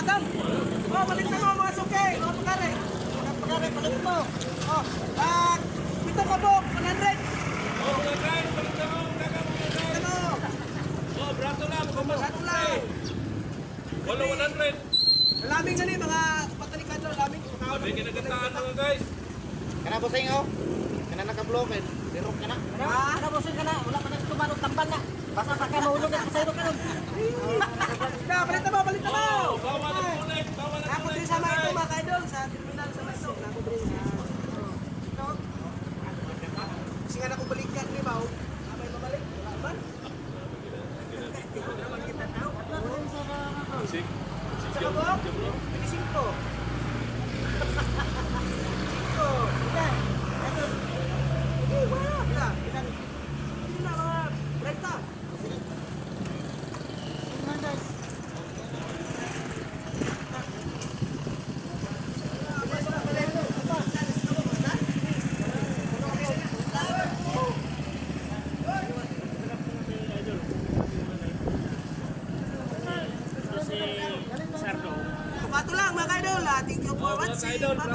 Adam. Oh, balik na mo mga suke. Mga pagkari. Mga pagkari, balik mo. Oh, ito ka po, 100. Oh, mga guys, balik na mo. Ano? Oh, brato lang. Brato lang. Wala 100. Laming gani, mga patalikan doon, laming. May kinagataan mga guys. Kana bossing oh. Kana naka-block eh. Dirok kana. Ano bossing ka na? Wala pa nang tumanong tambal na. Basta pa ka mahulog at pasayro ka nun. Na, balik na mo, balik na mo. Oh, bawal ang ulit. Bawal ang Ako din sa mga ito, mga kaidol, sa terminal sa Maso. Ako din sa... Ito. Kasi nga na kung balikan ni Bao, may mabalik. Wala ba? Naman kita tao. Sik. Sa kabok? 25. 5. Yan. Ito. Okay, wala. Bila. Bilang. Hindi na mga 30. Pato lang mga kaidol. Thank you for watching. Bye-bye.